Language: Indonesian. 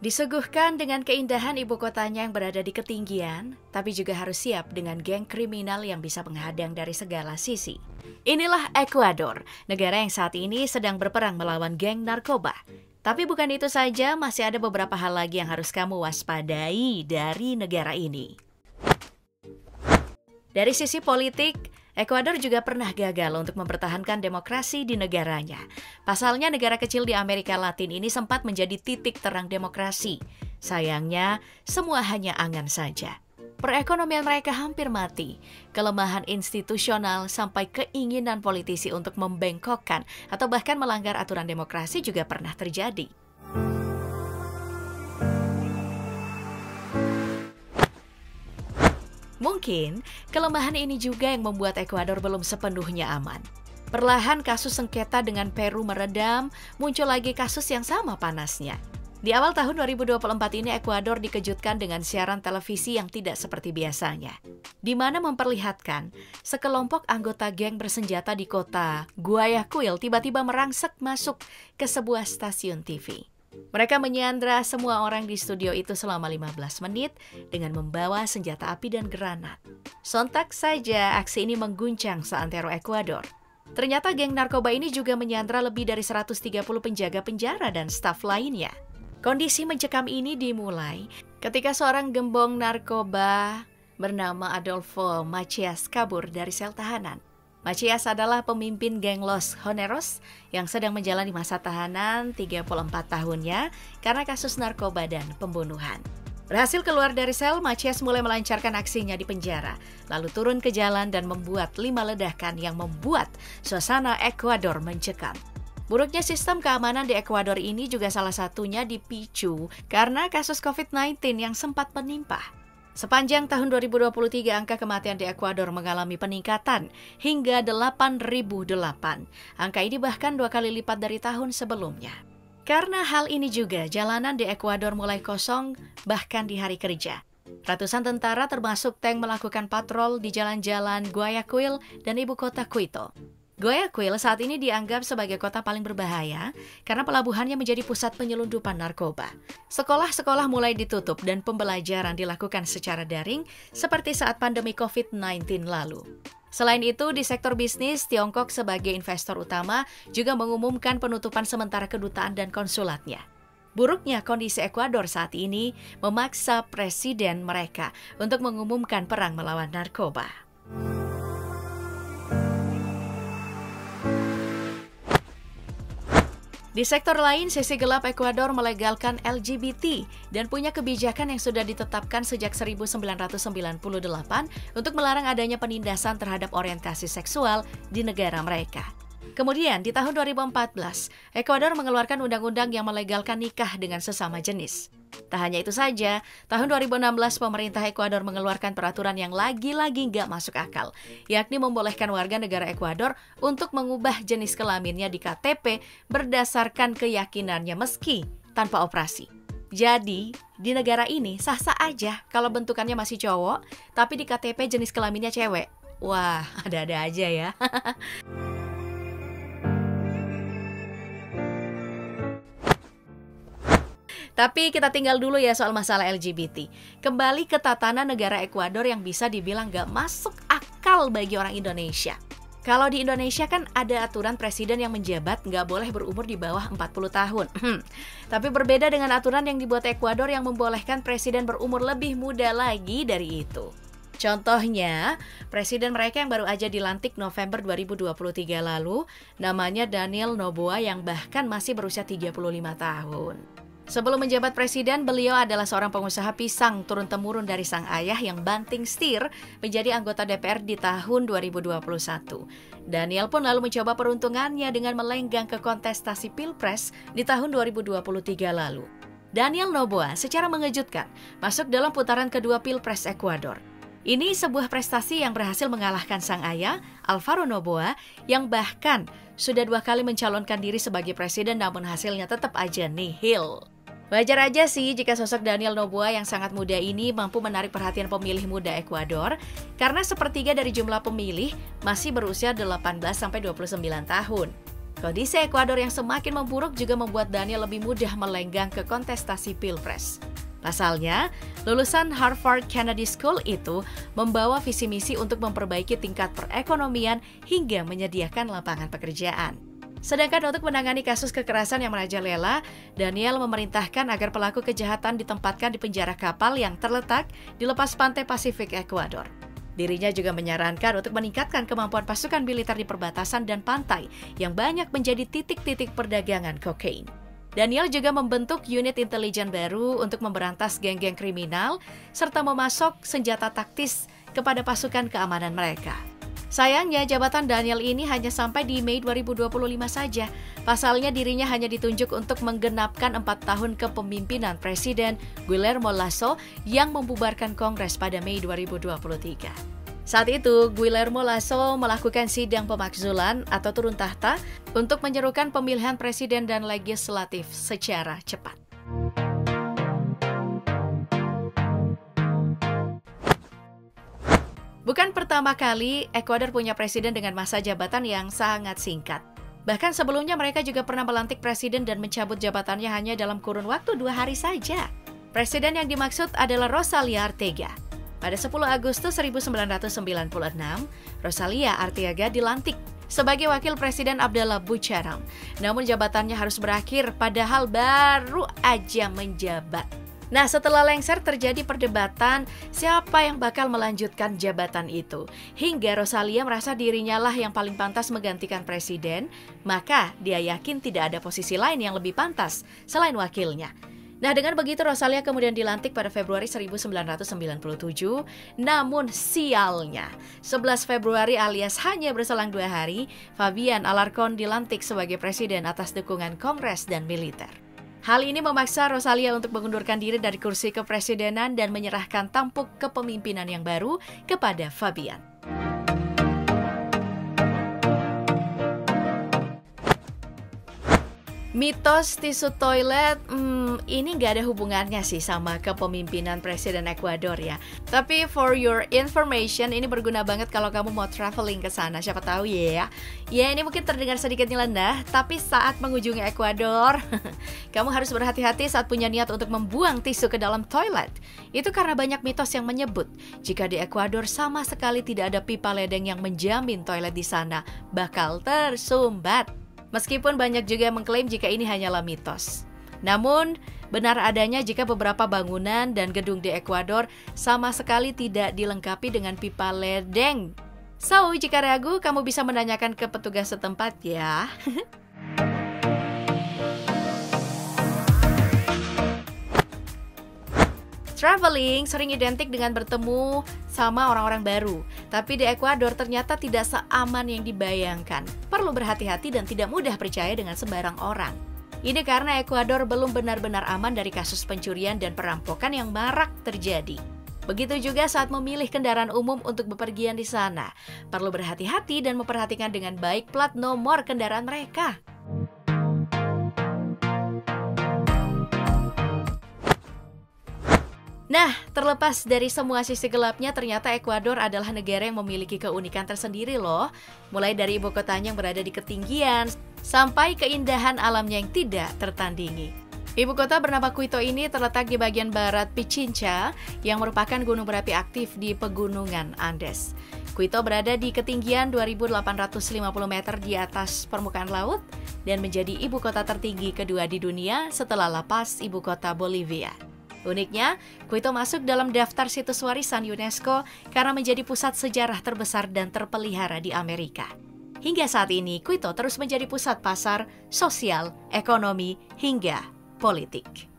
Disuguhkan dengan keindahan ibu kotanya yang berada di ketinggian, tapi juga harus siap dengan geng kriminal yang bisa menghadang dari segala sisi. Inilah Ekuador, negara yang saat ini sedang berperang melawan geng narkoba. Tapi bukan itu saja, masih ada beberapa hal lagi yang harus kamu waspadai dari negara ini. Dari sisi politik, Ekuador juga pernah gagal untuk mempertahankan demokrasi di negaranya. Pasalnya negara kecil di Amerika Latin ini sempat menjadi titik terang demokrasi. Sayangnya, semua hanya angan saja. Perekonomian mereka hampir mati. Kelemahan institusional sampai keinginan politisi untuk membengkokkan atau bahkan melanggar aturan demokrasi juga pernah terjadi. Mungkin, kelemahan ini juga yang membuat Ekuador belum sepenuhnya aman. Perlahan kasus sengketa dengan Peru meredam, muncul lagi kasus yang sama panasnya. Di awal tahun 2024 ini Ekuador dikejutkan dengan siaran televisi yang tidak seperti biasanya, di mana memperlihatkan sekelompok anggota geng bersenjata di kota Guayaquil tiba-tiba merangsek masuk ke sebuah stasiun TV. Mereka menyandra semua orang di studio itu selama 15 menit dengan membawa senjata api dan granat. Sontak saja aksi ini mengguncang seantero Ekuador. Ternyata geng narkoba ini juga menyandra lebih dari 130 penjaga penjara dan staf lainnya. Kondisi mencekam ini dimulai ketika seorang gembong narkoba bernama Adolfo Macias kabur dari sel tahanan. Macias adalah pemimpin geng Los Honeros yang sedang menjalani masa tahanan 34 tahunnya karena kasus narkoba dan pembunuhan. Berhasil keluar dari sel, Macias mulai melancarkan aksinya di penjara, lalu turun ke jalan dan membuat 5 ledakan yang membuat suasana Ekuador mencekam. Buruknya sistem keamanan di Ekuador ini juga salah satunya dipicu karena kasus COVID-19 yang sempat menimpa. Sepanjang tahun 2023, angka kematian di Ekuador mengalami peningkatan hingga 8.008. Angka ini bahkan 2 kali lipat dari tahun sebelumnya. Karena hal ini juga, jalanan di Ekuador mulai kosong bahkan di hari kerja. Ratusan tentara termasuk tank melakukan patrol di jalan-jalan Guayaquil dan ibu kota Quito. Guayaquil saat ini dianggap sebagai kota paling berbahaya karena pelabuhannya menjadi pusat penyelundupan narkoba. Sekolah-sekolah mulai ditutup dan pembelajaran dilakukan secara daring seperti saat pandemi COVID-19 lalu. Selain itu, di sektor bisnis, Tiongkok sebagai investor utama juga mengumumkan penutupan sementara kedutaan dan konsulatnya. Buruknya kondisi Ekuador saat ini memaksa presiden mereka untuk mengumumkan perang melawan narkoba. Di sektor lain, sisi gelap Ekuador melegalkan LGBT dan punya kebijakan yang sudah ditetapkan sejak 1998 untuk melarang adanya penindasan terhadap orientasi seksual di negara mereka. Kemudian, di tahun 2014, Ekuador mengeluarkan undang-undang yang melegalkan nikah dengan sesama jenis. Tak hanya itu saja, tahun 2016 pemerintah Ekuador mengeluarkan peraturan yang lagi-lagi nggak masuk akal, yakni membolehkan warga negara Ekuador untuk mengubah jenis kelaminnya di KTP berdasarkan keyakinannya meski tanpa operasi. Jadi, di negara ini sah-sah aja kalau bentukannya masih cowok, tapi di KTP jenis kelaminnya cewek. Wah, ada-ada aja ya. Tapi kita tinggal dulu ya soal masalah LGBT. Kembali ke tatanan negara Ekuador yang bisa dibilang gak masuk akal bagi orang Indonesia. Kalau di Indonesia kan ada aturan presiden yang menjabat gak boleh berumur di bawah 40 tahun. Tapi berbeda dengan aturan yang dibuat Ekuador yang membolehkan presiden berumur lebih muda lagi dari itu. Contohnya, presiden mereka yang baru aja dilantik November 2023 lalu, namanya Daniel Noboa yang bahkan masih berusia 35 tahun. Sebelum menjabat presiden, beliau adalah seorang pengusaha pisang turun-temurun dari sang ayah yang banting setir menjadi anggota DPR di tahun 2021. Daniel pun lalu mencoba peruntungannya dengan melenggang ke kontestasi Pilpres di tahun 2023 lalu. Daniel Noboa secara mengejutkan masuk dalam putaran kedua Pilpres Ekuador. Ini sebuah prestasi yang berhasil mengalahkan sang ayah, Alvaro Noboa, yang bahkan sudah 2 kali mencalonkan diri sebagai presiden namun hasilnya tetap aja nihil. Wajar aja sih jika sosok Daniel Noboa yang sangat muda ini mampu menarik perhatian pemilih muda Ekuador karena sepertiga dari jumlah pemilih masih berusia 18-29 tahun. Kondisi Ekuador yang semakin memburuk juga membuat Daniel lebih mudah melenggang ke kontestasi Pilpres. Pasalnya, lulusan Harvard Kennedy School itu membawa visi misi untuk memperbaiki tingkat perekonomian hingga menyediakan lapangan pekerjaan. Sedangkan untuk menangani kasus kekerasan yang merajalela, Daniel memerintahkan agar pelaku kejahatan ditempatkan di penjara kapal yang terletak di lepas pantai Pasifik Ekuador. Dirinya juga menyarankan untuk meningkatkan kemampuan pasukan militer di perbatasan dan pantai yang banyak menjadi titik-titik perdagangan kokain. Daniel juga membentuk unit intelijen baru untuk memberantas geng-geng kriminal serta memasok senjata taktis kepada pasukan keamanan mereka. Sayangnya, jabatan Daniel ini hanya sampai di Mei 2025 saja. Pasalnya, dirinya hanya ditunjuk untuk menggenapkan 4 tahun kepemimpinan Presiden Guillermo Lasso yang membubarkan Kongres pada Mei 2023. Saat itu, Guillermo Lasso melakukan sidang pemakzulan atau turun tahta untuk menyerukan pemilihan presiden dan legislatif secara cepat. Bukan pertama kali Ekuador punya presiden dengan masa jabatan yang sangat singkat. Bahkan sebelumnya mereka juga pernah melantik presiden dan mencabut jabatannya hanya dalam kurun waktu 2 hari saja. Presiden yang dimaksud adalah Rosalia Arteaga. Pada 10 Agustus 1996, Rosalia Arteaga dilantik sebagai wakil presiden Abdallah Bucaram. Namun jabatannya harus berakhir padahal baru aja menjabat. Nah, setelah lengser terjadi perdebatan siapa yang bakal melanjutkan jabatan itu. Hingga Rosalia merasa dirinya lah yang paling pantas menggantikan presiden, maka dia yakin tidak ada posisi lain yang lebih pantas selain wakilnya. Nah, dengan begitu Rosalia kemudian dilantik pada Februari 1997, namun sialnya, 11 Februari alias hanya berselang 2 hari, Fabian Alarcón dilantik sebagai presiden atas dukungan Kongres dan militer. Hal ini memaksa Rosalia untuk mengundurkan diri dari kursi kepresidenan dan menyerahkan tampuk kepemimpinan yang baru kepada Fabian. Mitos tisu toilet, ini nggak ada hubungannya sih sama kepemimpinan Presiden Ekuador ya. Tapi for your information, ini berguna banget kalau kamu mau traveling ke sana. Siapa tahu ya. Ya, ini mungkin terdengar sedikit nyeleneh, tapi saat mengunjungi Ekuador, kamu harus berhati-hati saat punya niat untuk membuang tisu ke dalam toilet. Itu karena banyak mitos yang menyebut jika di Ekuador sama sekali tidak ada pipa ledeng yang menjamin toilet di sana bakal tersumbat. Meskipun banyak juga yang mengklaim jika ini hanyalah mitos. Namun, benar adanya jika beberapa bangunan dan gedung di Ekuador sama sekali tidak dilengkapi dengan pipa ledeng. So, jika ragu, kamu bisa menanyakan ke petugas setempat ya. Traveling sering identik dengan bertemu sama orang-orang baru. Tapi di Ekuador ternyata tidak seaman yang dibayangkan. Perlu berhati-hati dan tidak mudah percaya dengan sembarang orang. Ini karena Ekuador belum benar-benar aman dari kasus pencurian dan perampokan yang marak terjadi. Begitu juga saat memilih kendaraan umum untuk bepergian di sana. Perlu berhati-hati dan memperhatikan dengan baik plat nomor kendaraan mereka. Nah, terlepas dari semua sisi gelapnya, ternyata Ekuador adalah negara yang memiliki keunikan tersendiri loh. Mulai dari ibu kotanya yang berada di ketinggian, sampai keindahan alamnya yang tidak tertandingi. Ibu kota bernama Quito ini terletak di bagian barat Pichincha, yang merupakan gunung berapi aktif di pegunungan Andes. Quito berada di ketinggian 2.850 meter di atas permukaan laut, dan menjadi ibu kota tertinggi kedua di dunia setelah La Paz, ibu kota Bolivia. Uniknya, Quito masuk dalam daftar situs warisan UNESCO karena menjadi pusat sejarah terbesar dan terpelihara di Amerika. Hingga saat ini, Quito terus menjadi pusat pasar, sosial, ekonomi, hingga politik.